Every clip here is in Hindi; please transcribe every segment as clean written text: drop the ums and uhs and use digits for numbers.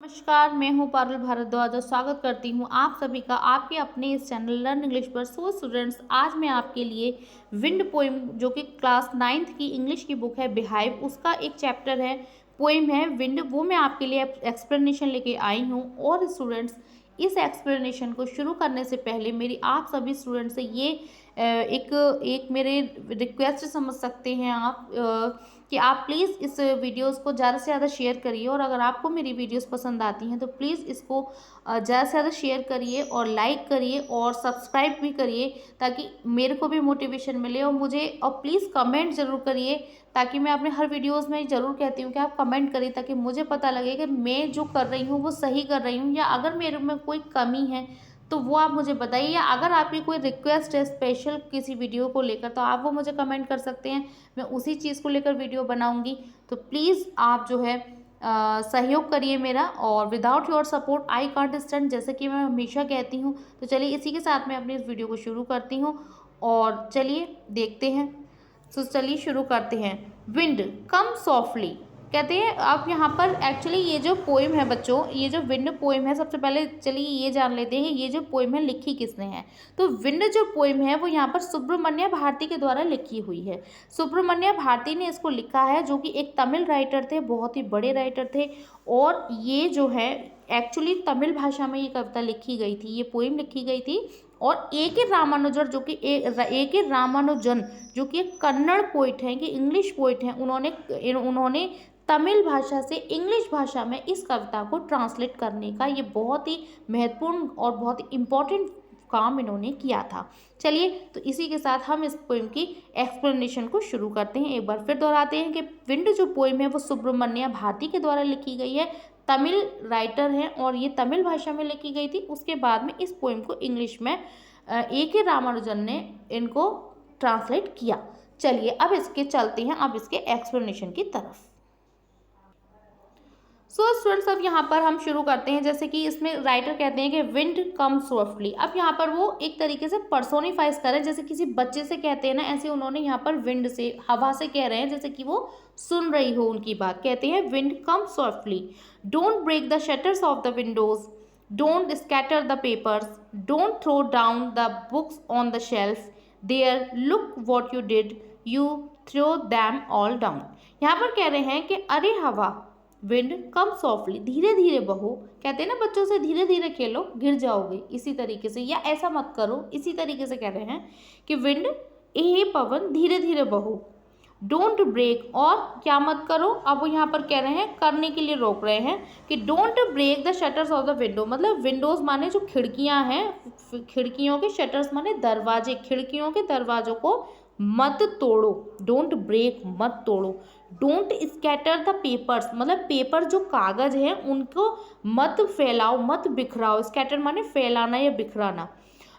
नमस्कार, मैं हूँ पारुल भारद्वाज और स्वागत करती हूँ आप सभी का आपके अपने इस चैनल लर्न इंग्लिश पर। सो स्टूडेंट्स, आज मैं आपके लिए विंड पोइम जो कि क्लास 9th की इंग्लिश की बुक है बिहाइव, उसका एक चैप्टर है, पोइम है विंड, वो मैं आपके लिए एक्सप्लेनेशन लेके आई हूँ। और स्टूडेंट्स, इस एक्सप्लेनेशन को शुरू करने से पहले मेरी आप सभी स्टूडेंट्स से ये एक मेरे रिक्वेस्ट समझ सकते हैं आप कि आप प्लीज़ इस वीडियोस को ज़्यादा से ज़्यादा शेयर करिए। और अगर आपको मेरी वीडियोस पसंद आती हैं तो प्लीज़ इसको ज़्यादा से ज़्यादा शेयर करिए और लाइक करिए और सब्सक्राइब भी करिए, ताकि मेरे को भी मोटिवेशन मिले। और प्लीज़ कमेंट ज़रूर करिए, ताकि मैं अपने हर वीडियोज़ में ज़रूर कहती हूँ कि आप कमेंट करिए, ताकि मुझे पता लगे कि मैं जो कर रही हूँ वो सही कर रही हूँ, या अगर मेरे में कोई कमी है तो वो आप मुझे बताइए। या अगर आपकी कोई रिक्वेस्ट है स्पेशल किसी वीडियो को लेकर तो आप वो मुझे कमेंट कर सकते हैं, मैं उसी चीज़ को लेकर वीडियो बनाऊंगी। तो प्लीज़ आप जो है सहयोग करिए मेरा, और without your support I can't stand, जैसे कि मैं हमेशा कहती हूँ। तो चलिए इसी के साथ मैं अपनी इस वीडियो को शुरू करती हूँ और चलिए देखते हैं। तो चलिए शुरू करते हैं। विंड कम सॉफ्टली, कहते हैं आप यहाँ पर एक्चुअली ये जो पोइम है बच्चों, ये जो विंड पोइम है, सबसे पहले चलिए ये जान लेते हैं ये जो पोइम है लिखी किसने है। तो विंड जो पोइम है वो यहाँ पर सुब्रमण्य भारती के द्वारा लिखी हुई है। सुब्रमण्य भारती ने इसको लिखा है, जो कि एक तमिल राइटर थे, बहुत ही बड़े राइटर थे। और ये जो है एक्चुअली तमिल भाषा में ये कविता लिखी गई थी, ये पोइम लिखी गई थी। और ए के रामानुजन जो कि एक कन्नड़ पोइट हैं, कि इंग्लिश पोइट हैं, उन्होंने तमिल भाषा से इंग्लिश भाषा में इस कविता को ट्रांसलेट करने का ये बहुत ही महत्वपूर्ण और बहुत ही इम्पोर्टेंट काम इन्होंने किया था। चलिए तो इसी के साथ हम इस पोइम की एक्सप्लेनेशन को शुरू करते हैं। एक बार फिर दोहराते हैं कि विंड जो पोइम है वो सुब्रमण्य भारती के द्वारा लिखी गई है, तमिल राइटर हैं और ये तमिल भाषा में लिखी गई थी। उसके बाद में इस पोइम को इंग्लिश में ए के रामानुजन ने इनको ट्रांसलेट किया। चलिए अब इसके चलते हैं अब इसके एक्सप्लेनेशन की तरफ। सो स्टूडेंट्स, अब यहाँ पर हम शुरू करते हैं। जैसे कि इसमें राइटर कहते हैं कि विंड कम सॉफ्टली। अब यहाँ पर वो एक तरीके से पर्सोनिफाइज करें, जैसे किसी बच्चे से कहते हैं ना, ऐसे उन्होंने यहाँ पर विंड से, हवा से कह रहे हैं, जैसे कि वो सुन रही हो उनकी बात। कहते हैं wind come softly, don't break the shutters of the windows, don't scatter the papers, don't throw down the books on the shelf, there look what you did, you throw them all down. यहाँ पर कह रहे हैं कि अरे हवा, विंड कम सॉफ्टली, धीरे धीरे बहो। कहते हैं ना बच्चों से, धीरे धीरे खेलो गिर जाओगे, इसी तरीके से, या ऐसा मत करो, इसी तरीके से कह रहे हैं कि विंड, ए पवन, धीरे धीरे बहो। डोंट ब्रेक, और क्या मत करो। अब वो यहाँ पर कह रहे हैं, करने के लिए रोक रहे हैं कि don't break the shutters of the window, मतलब विंडोज माने जो खिड़कियां हैं, खिड़कियों के शटर्स माने दरवाजे, खिड़कियों के दरवाजों को मत तोड़ो। डोंट ब्रेक, मत तोड़ो। डोंट स्कैटर द पेपर्स, मतलब पेपर जो कागज है उनको मत फैलाओ, मत बिखराओ। स्कैटर माने फैलाना या बिखराना।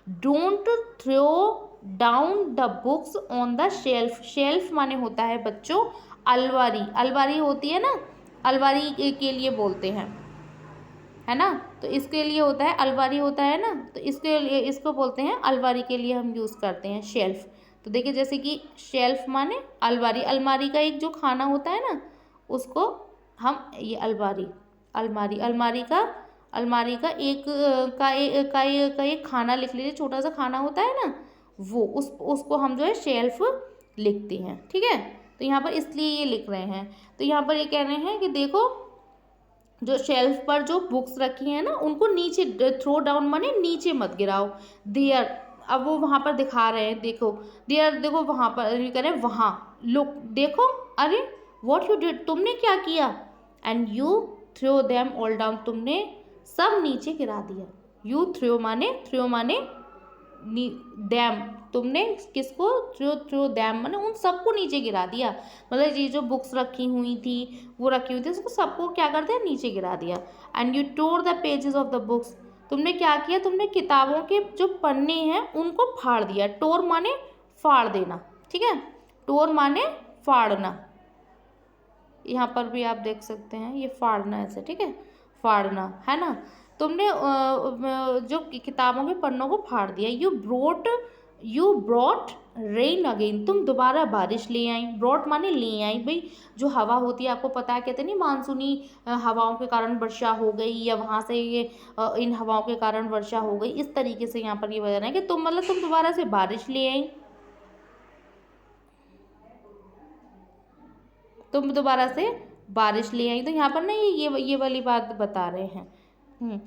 Don't throw down the books on the shelf, shelf माने होता है बच्चों अलमारी, अलमारी होती है ना, अलमारी के लिए बोलते हैं, है ना, तो इसके लिए होता है अलमारी, होता है ना, तो इसके लिए इसको बोलते हैं अलमारी, के लिए हम यूज़ करते हैं शेल्फ। तो देखिए जैसे कि शेल्फ माने अलमारी, अलमारी का एक जो खाना होता है ना उसको हम, ये अलमारी, अलमारी, अलमारी का एक खाना लिख लीजिए, छोटा सा खाना होता है ना वो, उसको हम जो है शेल्फ लिखते हैं। ठीक है, तो यहाँ पर इसलिए ये लिख रहे हैं। तो यहाँ पर ये कह रहे हैं कि देखो जो शेल्फ पर जो बुक्स रखी हैं ना उनको नीचे, थ्रो डाउन माने नीचे मत गिराओ। देयर, अब वो वहाँ पर दिखा रहे हैं, देखो देयर, देखो वहाँ पर ये कह रहे हैं वहाँ, लुक देखो, अरे व्हाट यू डिड, तुमने क्या किया, and you throw them all down, तुमने सब नीचे गिरा दिया। यू थ्रो माने डैम, तुमने किसको, थ्रो डैम माने उन सबको नीचे गिरा दिया, मतलब ये जो बुक्स रखी हुई थी वो रखी हुई थी उसको सबको क्या कर दिया, नीचे गिरा दिया। And you tore the pages of the books, तुमने क्या किया, तुमने किताबों के जो पन्ने हैं उनको फाड़ दिया। टोर माने फाड़ देना, ठीक है, टोर माने फाड़ना, यहाँ पर भी आप देख सकते हैं ये फाड़ना ऐसे, ठीक है, फाड़ना है ना। तुमने जो किताबों के पन्नों को फाड़ दिया। You brought you brought rain again, तुम दोबारा बारिश ले आई। ब्रॉट माने ले आई, भाई जो हवा होती है आपको पता है, कहते नहीं मानसूनी हवाओं के कारण वर्षा हो गई, या वहाँ से ये इन हवाओं के कारण वर्षा हो गई, इस तरीके से यहाँ पर ये बता रहे हैं कि तुम मतलब तुम दोबारा से बारिश ले आई, तुम दोबारा से बारिश ले आई। तो यहाँ पर ना ये वाली बात बता रहे हैं।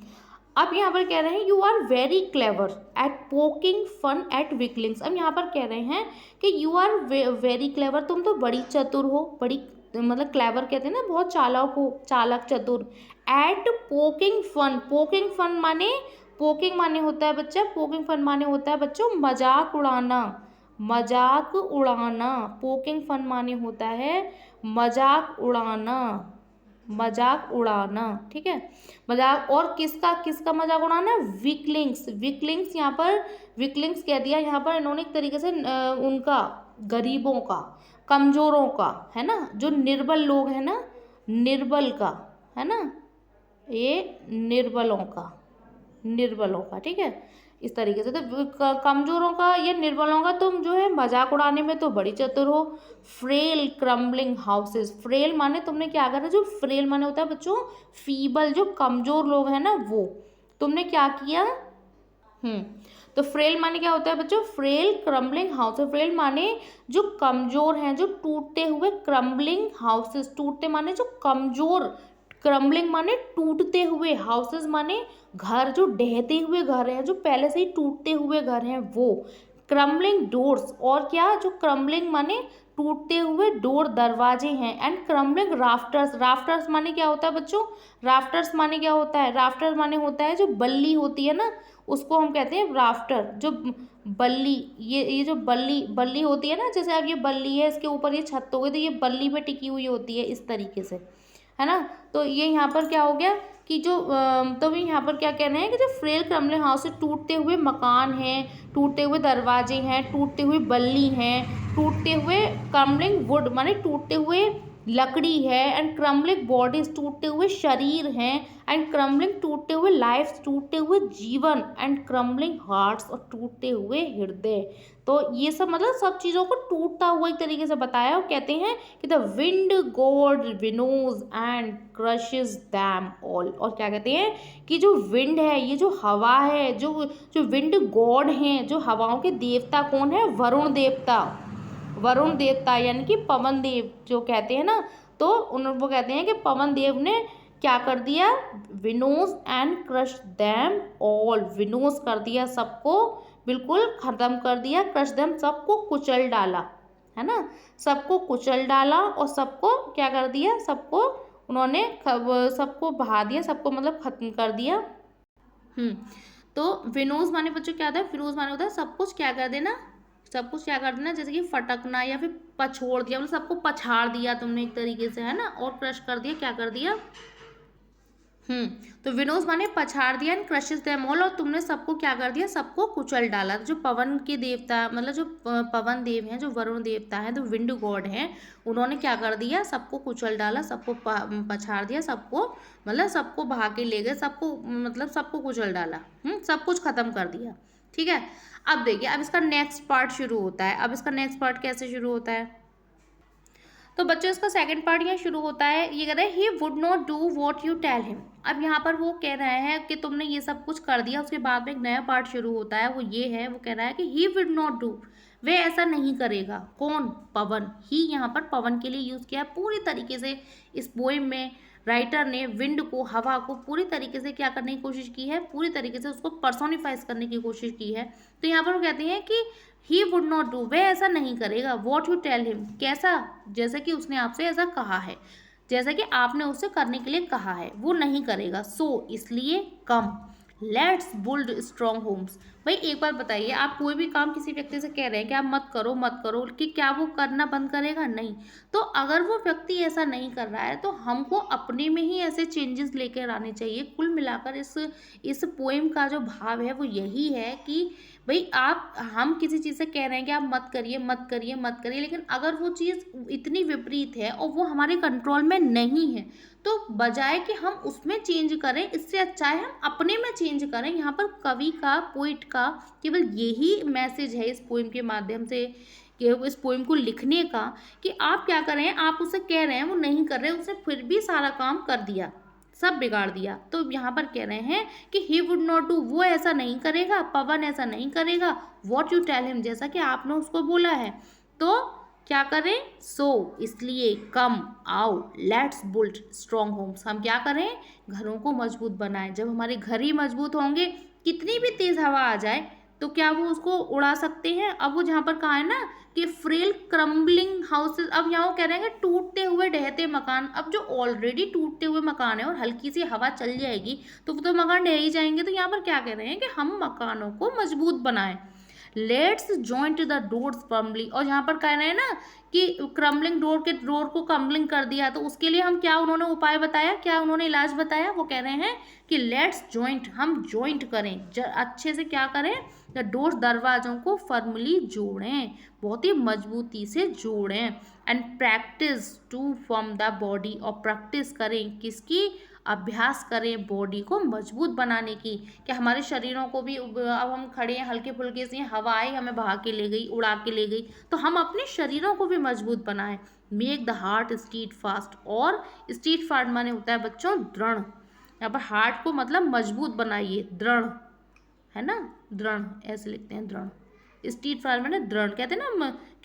अब यहाँ पर कह रहे हैं you are very clever at poking fun at weaklings. अब यहाँ पर कह रहे हैं कि यू आर वेरी क्लेवर, तुम तो बड़ी चतुर हो, बड़ी मतलब क्लेवर कहते हैं ना बहुत चालाक हो, चालाक चतुर। At poking fun, poking fun माने, पोकिंग माने होता है बच्चा, पोकिंग फन माने होता है बच्चों मजाक उड़ाना, मजाक उड़ाना। पोकिंग फन माने होता है मजाक उड़ाना, मजाक उड़ाना, ठीक है। मजाक, और किसका किसका मजाक उड़ाना? वीकलिंग्स, वीकलिंग्स यहाँ पर वीकलिंग्स कह दिया यहाँ पर इन्होंने एक तरीके से उनका, गरीबों का, कमजोरों का, है ना, जो निर्बल लोग हैं ना, निर्बल का, है ना, ये निर्बलों का, निर्बलों का, ठीक है, इस तरीके से। तो कमजोरों का या निर्बलों का तुम जो है मजाक उड़ाने में तो बड़ी चतुर हो। फ्रेल क्रम्बलिंग हाउसेस, फ्रेल माने तुमने क्या करा, जो फ्रेल माने होता है बच्चों फीबल, जो कमजोर लोग हैं ना वो, तुमने क्या किया। तो फ्रेल माने क्या होता है बच्चों, फ्रेल क्रम्बलिंग हाउसेस, फ्रेल माने जो कमजोर हैं, जो टूटते हुए, क्रम्बलिंग हाउसेस, टूटते माने जो कमजोर, क्रम्बलिंग माने टूटते हुए, हाउसेस माने घर, जो ढहते हुए घर हैं, जो पहले से ही टूटते हुए घर हैं वो। क्रम्बलिंग डोर्स, और क्या, जो क्रम्बलिंग माने टूटते हुए डोर, दरवाजे हैं। एंड क्रम्बलिंग राफ्टर्स, राफ्टर्स माने क्या होता है बच्चों, राफ्टर्स माने क्या होता है, राफ्टर्स माने होता है जो बल्ली होती है ना, उसको हम कहते हैं राफ्टर, जो बल्ली, ये जो बल्ली बल्ली होती है ना, जैसे अब ये बल्ली है, इसके ऊपर ये छत हो गई, तो ये बल्ली पे टिकी हुई होती है इस तरीके से, है ना। तो ये यहाँ पर क्या हो गया कि जो तो भी यहाँ पर क्या कह रहे हैं कि जो फ्रेल क्रम्बलिंग हाउस से टूटते हुए मकान हैं, टूटते हुए दरवाजे हैं, टूटते हुए बल्ली हैं, टूटते हुए क्रम्बलिंग वुड माने टूटते हुए लकड़ी है, एंड क्रम्बलिंग बॉडीज टूटते हुए शरीर हैं, एंड क्रम्बलिंग टूटते हुए लाइफ, टूटते हुए जीवन, एंड क्रम्बलिंग हार्ट्स, और टूटते हुए हृदय। तो ये सब मतलब सब चीज़ों को टूटता हुआ एक तरीके से बताया, और कहते हैं कि the wind god winnows and crushes them all. और क्या कहते हैं कि जो विंड है, ये जो हवा है, जो जो विंड गॉड हैं, जो हवाओं के देवता कौन है, वरुण देवता, वरुण देवता यानी कि पवन देव जो कहते हैं ना, तो वो कहते हैं कि पवन देव ने क्या कर दिया, विनोज एंड क्रश दैम ऑल, विनोज कर दिया सबको, बिल्कुल खत्म कर दिया, क्रश दैम सबको कुचल डाला, है ना, सबको कुचल डाला, और सबको क्या कर दिया, सबको उन्होंने सबको बहा दिया, सबको मतलब खत्म कर दिया। तो विनोज माने बच्चों क्या होता है, फिरोज माने होता है सब कुछ क्या कर देना, सब कुछ क्या कर देना, जैसे कि फटकना या फिर पछोड़ दिया, मतलब सबको पछाड़ दिया तुमने एक तरीके से, है ना, और क्रश कर दिया, क्या कर दिया। तो विनोज माने पछाड़ दिया, एंड क्रशेस देम ऑल, और तुमने सबको क्या कर दिया, सबको कुचल डाला। जो पवन के देवता मतलब जो पवन देव हैं, जो वरुण देवता हैं, जो विंड गॉड हैं, उन्होंने क्या कर दिया, सबको कुचल डाला, सबको पछाड़ दिया, सबको मतलब सबको बहा के ले गए, सबको मतलब सबको कुचल डाला, सब कुछ खत्म कर दिया, ठीक है। अब देखिए, अब इसका नेक्स्ट पार्ट शुरू होता है। अब इसका नेक्स्ट पार्ट कैसे शुरू होता है, तो बच्चों इसका सेकंड पार्ट यहाँ शुरू होता है, ये कह रहे हैं he would not do what you tell him. अब यहाँ पर वो कह रहे हैं कि तुमने ये सब कुछ कर दिया, उसके बाद में एक नया पार्ट शुरू होता है, वो ये है, वो कह रहा है कि ही वुड नॉट डू, वे ऐसा नहीं करेगा। कौन, पवन, ही यहाँ पर पवन के लिए यूज़ किया पूरी तरीके से। इस पोएम में राइटर ने विंड को, हवा को पूरी तरीके से क्या करने की कोशिश की है, पूरी तरीके से उसको पर्सोनिफाइज करने की कोशिश की है। तो यहाँ पर वो कहते हैं कि ही वुड नॉट डू, वह ऐसा नहीं करेगा, वॉट यू टेल हिम, कैसा, जैसे कि उसने आपसे ऐसा कहा है, जैसा कि आपने उससे करने के लिए कहा है, वो नहीं करेगा। सो इसलिए कम, लेट्स बिल्ड स्ट्रॉन्ग होम्स। भाई एक बार बताइए, आप कोई भी काम किसी व्यक्ति से कह रहे हैं कि आप मत करो, कि क्या वो करना बंद करेगा, नहीं। तो अगर वो व्यक्ति ऐसा नहीं कर रहा है, तो हमको अपने में ही ऐसे चेंजेस लेकर आने चाहिए। कुल मिलाकर इस पोएम का जो भाव है वो यही है कि भाई हम किसी चीज़ से कह रहे हैं कि आप मत करिए मत करिए मत करिए, लेकिन अगर वो चीज़ इतनी विपरीत है और वो हमारे कंट्रोल में नहीं है, तो बजाय कि हम उसमें चेंज करें, इससे अच्छा है हम अपने में चेंज करें। यहाँ पर कवि का, पोइट का केवल यही मैसेज है इस पोइम के माध्यम से, कि इस पोइम को लिखने का, कि आप क्या कर रहे हैं, आप उसे कह रहे हैं वो नहीं कर रहे, उसने फिर भी सारा काम कर दिया, सब बिगाड़ दिया। तो यहाँ पर कह रहे हैं कि ही वुड नॉट डू, वो ऐसा नहीं करेगा, पवन ऐसा नहीं करेगा, वॉट यू टेल हिम, जैसा कि आपने उसको बोला है। तो क्या करें, सो इसलिए कम आओ लेट्स बिल्ड स्ट्रॉन्ग होम्स, हम क्या करें, घरों को मजबूत बनाएं। जब हमारे घर ही मजबूत होंगे, कितनी भी तेज हवा आ जाए तो क्या वो उसको उड़ा सकते हैं। अब वो जहाँ पर कहा है ना कि फ्रेल क्रम्बलिंग हाउसेस, अब यहाँ वो कह रहे हैं कि टूटते हुए ढहते मकान। अब जो ऑलरेडी टूटते हुए मकान है और हल्की सी हवा चल जाएगी तो वो तो मकान ढह ही जाएंगे। तो यहाँ पर क्या कह रहे हैं कि हम मकानों को मजबूत बनाएं। Let's joint the doors firmly, और यहाँ पर कह रहे हैं ना कि क्रम्बलिंग डोर को क्रम्बलिंग कर दिया, तो उसके लिए हम क्या, उन्होंने उपाय बताया, क्या उन्होंने इलाज बताया, वो कह रहे हैं कि लेट्स जॉइंट, हम जॉइंट करें, अच्छे से क्या करें, द डोर्स, दरवाजों को फर्मली जोड़ें, बहुत ही मजबूती से जोड़ें। And practice to form the body, और प्रैक्टिस करें किसकी, अभ्यास करें बॉडी को मजबूत बनाने की। कि हमारे शरीरों को भी, अब हम खड़े हैं हल्के फुल्के से, हवा आई हमें बहा के ले गई, उड़ा के ले गई, तो हम अपने शरीरों को भी मजबूत बनाएं। Make the heart stead fast, और स्टीड फास्ट माने होता है बच्चों दृढ़। यहाँ पर हार्ट को मतलब मजबूत बनाइए, दृढ़ है ना, दृढ़ ऐसे लिखते हैं, दृढ़। स्टीड फास्ट माने दृढ़, कहते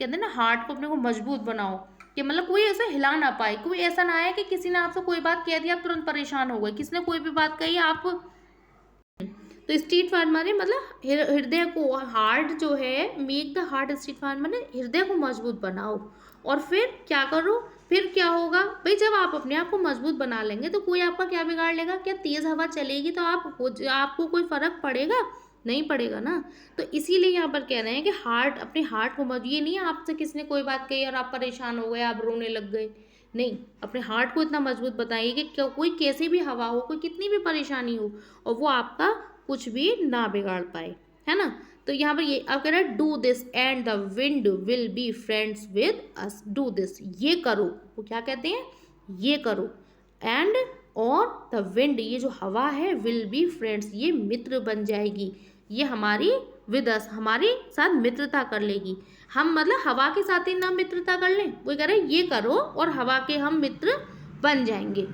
हैं ना हार्ट को अपने को मजबूत बनाओ, कि मतलब कोई ऐसा हिला ना पाए, कोई ऐसा ना आए कि किसी ने आपसे कोई बात कह दी आप तुरंत परेशान हो गए, किसी ने कोई भी बात कही आप, तो स्ट्रीट फार्म माने मतलब हृदय को, हार्ट जो है, make the heart street farm माने हृदय को मजबूत बनाओ। और फिर क्या करो, फिर क्या होगा भाई, जब आप अपने आप को मजबूत बना लेंगे तो कोई आपका क्या बिगाड़ लेगा, क्या तेज हवा चलेगी तो आपको कोई फर्क पड़ेगा, नहीं पड़ेगा ना। तो इसीलिए यहाँ पर कह रहे हैं कि हार्ट, अपने हार्ट को मजबूत, ये नहीं है आपसे किसी ने कोई बात कही और आप परेशान हो गए, आप रोने लग गए, नहीं, अपने हार्ट को इतना मजबूत बताइए कि कोई कैसी भी हवा हो, कोई कितनी भी परेशानी हो, और वो आपका कुछ भी ना बिगाड़ पाए, है ना। तो यहाँ पर ये अब कह रहा है do this and the wind will be friends with us, do this, ये करो, वो क्या कहते हैं, ये करो, एंड और द विंड, ये जो हवा है, विल बी फ्रेंड्स, ये मित्र बन जाएगी, ये हमारी विद अस, हमारे साथ मित्रता कर लेगी। हम मतलब हवा के साथ ही ना मित्रता कर लें, वो कह रहे हैं ये करो और हवा के हम मित्र बन जाएंगे।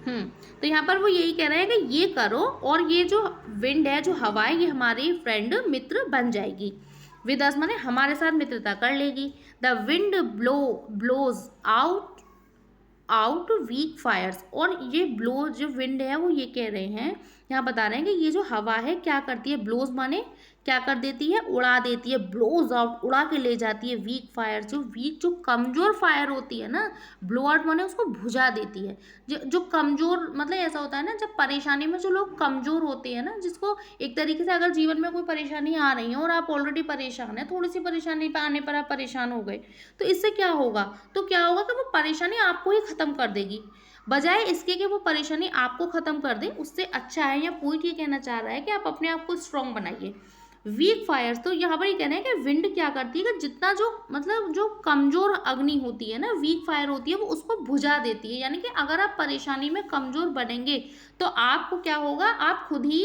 तो यहाँ पर वो यही कह रहे हैं कि ये करो और ये जो विंड है, जो हवा है, ये हमारी फ्रेंड, मित्र बन जाएगी। विद अस माने हमारे साथ मित्रता कर लेगी। The wind blows out weak fires, और ये ब्लो जो विंड है वो ये कह रहे हैं, यहाँ बता रहे हैं कि ये जो हवा है क्या करती है, ब्लोज माने क्या कर देती है, उड़ा देती है, ब्लोज आउट, उड़ा के ले जाती है, वीक फायर, जो कमजोर फायर होती है ना, ब्लो आउट माने उसको बुझा देती है। जो कमजोर मतलब ऐसा होता है ना, जब परेशानी में जो लोग कमजोर होते हैं ना, जिसको एक तरीके से अगर जीवन में कोई परेशानी आ रही है और आप ऑलरेडी परेशान है, थोड़ी सी परेशानी पे आने पर आप परेशान हो गए, तो इससे क्या होगा, तो क्या होगा कि वो परेशानी आपको ही खत्म कर देगी, बजाय इसके कि वो परेशानी आपको खत्म कर दे। उससे अच्छा है, या पोइट ये कहना चाह रहा है कि आप अपने आप को स्ट्रांग बनाइए। वीक फायर्स, तो यहाँ पर ये कहना है कि विंड क्या करती है कि जितना जो मतलब जो कमजोर अग्नि होती है ना, वीक फायर होती है, वो उसको बुझा देती है। यानी कि अगर आप परेशानी में कमजोर बनेंगे तो आपको क्या होगा, आप खुद ही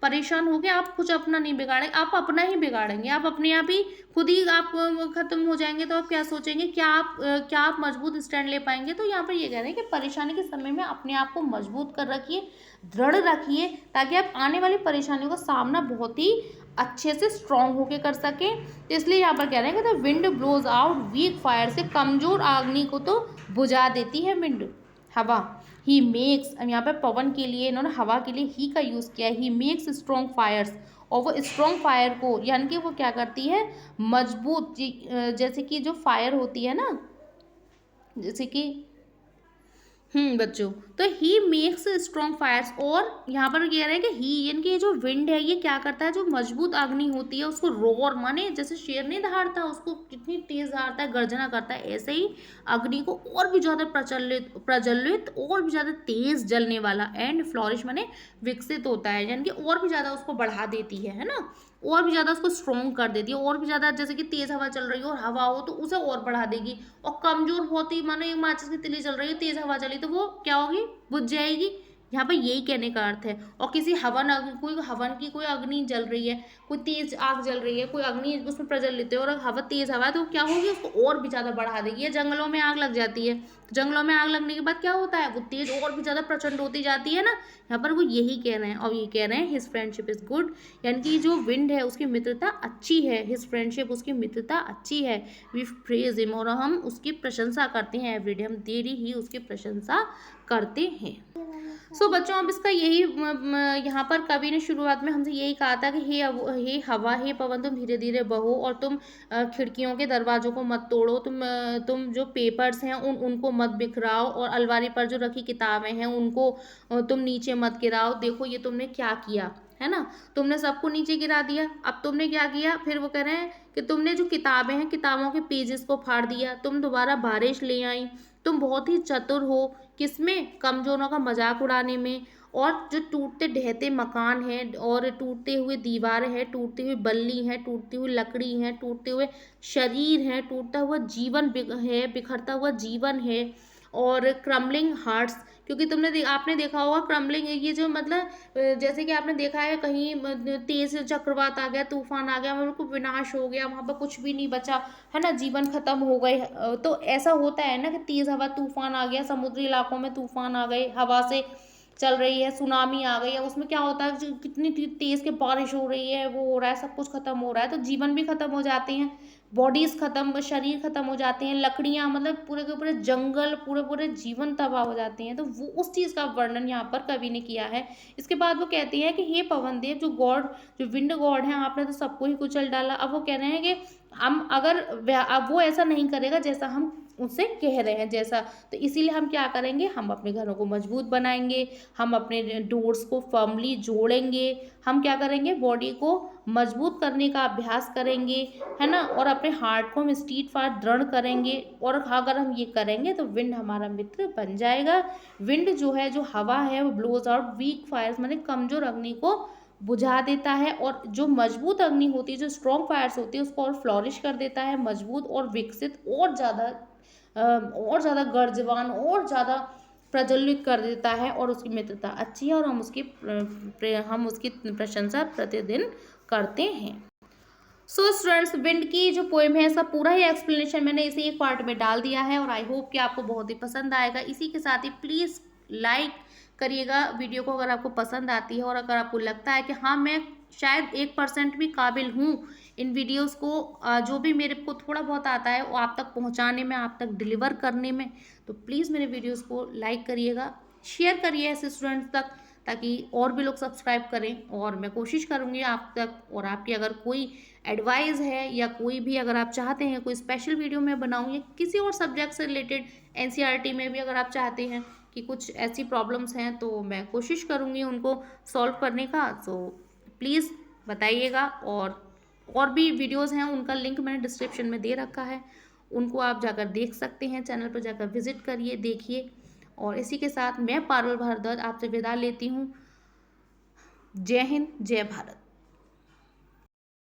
परेशान होगे, आप कुछ अपना नहीं बिगाड़ेंगे, आप अपना ही बिगाड़ेंगे, आप अपने आप ही खुद ही आप खत्म हो जाएंगे। तो आप क्या सोचेंगे, क्या आप मजबूत स्टैंड ले पाएंगे। तो यहाँ पर ये कह रहे हैं कि परेशानी के समय में अपने आप को मजबूत कर रखिए, दृढ़ रखिए, ताकि आप आने वाली परेशानियों का सामना बहुत ही अच्छे से स्ट्रॉन्ग होके कर सकें। तो इसलिए यहाँ पर कह रहे हैं कि the wind blows out weak fire, से कमजोर अग्नि को तो बुझा देती है विंड, हवा। ही मेक्स, अब यहाँ पर पवन के लिए इन्होंने हवा के लिए ही का यूज़ किया है। ही मेक्स स्ट्रॉन्ग फायर्स, और वो स्ट्रॉन्ग फायर को यानी कि वो क्या करती है, मजबूत, जैसे कि जो फायर होती है ना, जैसे कि बच्चों, तो ही मेक्स स्ट्रॉन्ग फायर्स, और यहाँ पर कह रहे हैं कि ही यानी कि ये जो विंड है ये क्या करता है, जो मजबूत अग्नि होती है उसको रोर माने जैसे शेर नहीं दहाड़ता, उसको कितनी तेज दहाड़ता है, गर्जना करता है, ऐसे ही अग्नि को और भी ज़्यादा प्रज्वलित और भी ज़्यादा तेज जलने वाला, एंड फ्लोरिश माने विकसित होता है, यानी कि और भी ज़्यादा उसको बढ़ा देती है ना, और भी ज़्यादा उसको स्ट्रॉन्ग कर देती है, और भी ज़्यादा, जैसे कि तेज़ हवा चल रही हो और हवा हो तो उसे और बढ़ा देगी। और कमज़ोर बहुत ही, मानो एक माचिस की तिली चल रही है, तेज़ हवा चली तो वो क्या होगी, बुझ जाएगी। यहाँ पर यही कहने का अर्थ है। और किसी कोई हवन की कोई अग्नि जल रही है, कोई तेज आग जल रही है, कोई अग्नि उसमें प्रज्वलित है और हवा तेज हवा है, तो क्या होगी, उसको और भी ज्यादा बढ़ा देगी। जंगलों में आग लग जाती है, जंगलों में आग लगने के बाद क्या होता है, वो तेज और भी ज्यादा प्रचंड होती जाती है ना। यहाँ पर वो यही कह रहे हैं, और ये कह रहे हैं हिज फ्रेंडशिप इज गुड, यानी कि जो विंड है उसकी मित्रता अच्छी है, हिज फ्रेंडशिप उसकी मित्रता अच्छी है। वी प्रेज हिम, और हम उसकी प्रशंसा करते हैं एवरीडे, हम डेली ही उसकी प्रशंसा करते हैं। सो बच्चों, अब इसका यही यहाँ पर कवि ने शुरुआत में हमसे यही कहा था कि हे हवा, हे पवन, तुम धीरे धीरे बहो और तुम खिड़कियों के दरवाजों को मत तोड़ो, तुम जो पेपर्स हैं उनको मत बिखराओ, और अलमारी पर जो रखी किताबें हैं उनको तुम नीचे मत गिराओ। देखो ये तुमने क्या किया है ना, तुमने सबको नीचे गिरा दिया। अब तुमने क्या किया, फिर वो कह रहे हैं कि तुमने जो किताबें हैं, किताबों के पेजेस को फाड़ दिया, तुम दोबारा बारिश ले आई, तुम बहुत ही चतुर हो, किसमें, कमजोरों का मजाक उड़ाने में। और जो टूटते ढहते मकान हैं और टूटते हुए दीवारें हैं, टूटती हुई बल्ली हैं, टूटती हुई लकड़ी हैं, टूटते हुए शरीर हैं, टूटता हुआ जीवन है, बिखरता हुआ जीवन है, और क्रम्बलिंग हार्ट्स, क्योंकि आपने देखा होगा क्रम्बलिंग, ये जो मतलब जैसे कि आपने देखा है कहीं तेज चक्रवात आ गया, तूफान आ गया, बिल्कुल विनाश हो गया, वहाँ पर कुछ भी नहीं बचा है ना, जीवन खत्म हो गए। तो ऐसा होता है ना कि तेज हवा तूफान आ गया, समुद्री इलाकों में तूफान आ गए, हवा से चल रही है, सुनामी आ गई है, उसमें क्या होता है, कितनी तेज के बारिश हो रही है, वो हो रहा है, सब कुछ खत्म हो रहा है, तो जीवन भी खत्म हो जाते हैं, बॉडीज खत्म, शरीर खत्म हो जाते हैं, लकड़ियां, मतलब पूरे के पूरे जंगल, पूरे पूरे जीवन तबाह हो जाते हैं। तो वो उस चीज का वर्णन यहाँ पर कवि ने किया है। इसके बाद वो कहते हैं कि हे पवन देव, जो विंड गॉड है, आपने तो सबको ही कुचल डाला। अब वो कह रहे हैं कि हम अगर अब वो ऐसा नहीं करेगा जैसा हम उससे कह रहे हैं जैसा, तो इसीलिए हम क्या करेंगे, हम अपने घरों को मजबूत बनाएंगे, हम अपने डोर्स को फर्मली जोड़ेंगे, हम क्या करेंगे, बॉडी को मजबूत करने का अभ्यास करेंगे, है ना, और अपने हार्ट को हम स्टीड फास्ट दृढ़ करेंगे। और अगर हम ये करेंगे तो विंड हमारा मित्र बन जाएगा। विंड जो है, जो हवा है, वो ब्लोज आउट वीक फायर्स, माने कमजोर अग्नि को बुझा देता है, और जो मजबूत अग्नि होती है, जो स्ट्रॉन्ग फायर्स होती है, उसको और फ्लॉरिश कर देता है, मजबूत और विकसित और ज़्यादा गर्जवान और ज़्यादा प्रज्वलित कर देता है, और उसकी मित्रता अच्छी है, और हम उसकी प्रशंसा प्रतिदिन करते हैं। सो स्टूडेंट्स, विंड की जो पोएम है, इसका पूरा ही एक्सप्लेनेशन मैंने इसी एक पार्ट में डाल दिया है, और आई होप कि आपको बहुत ही पसंद आएगा। इसी के साथ ही प्लीज़ लाइक करिएगा वीडियो को अगर आपको पसंद आती है, और अगर आपको लगता है कि हाँ, मैं शायद 1% भी काबिल हूँ इन वीडियोस को, जो भी मेरे को थोड़ा बहुत आता है वो आप तक पहुँचाने में, आप तक डिलीवर करने में, तो प्लीज़ मेरे वीडियोस को लाइक करिएगा, शेयर करिए ऐसे स्टूडेंट्स तक, ताकि और भी लोग सब्सक्राइब करें। और मैं कोशिश करूँगी आप तक, और आपकी अगर कोई एडवाइस है, या कोई भी अगर आप चाहते हैं कोई स्पेशल वीडियो मैं बनाऊँ, या किसी और सब्जेक्ट से रिलेटेड एनसीईआरटी में भी अगर आप चाहते हैं कि कुछ ऐसी प्रॉब्लम्स हैं, तो मैं कोशिश करूँगी उनको सॉल्व करने का। सो प्लीज़ बताइएगा, और भी वीडियोस हैं, उनका लिंक मैंने डिस्क्रिप्शन में दे रखा है, उनको आप जाकर देख सकते हैं, चैनल पर जाकर विजिट करिए, देखिए। और इसी के साथ मैं पारुल भारद्वाज आपसे विदा लेती हूँ। जय हिंद, जय भारत।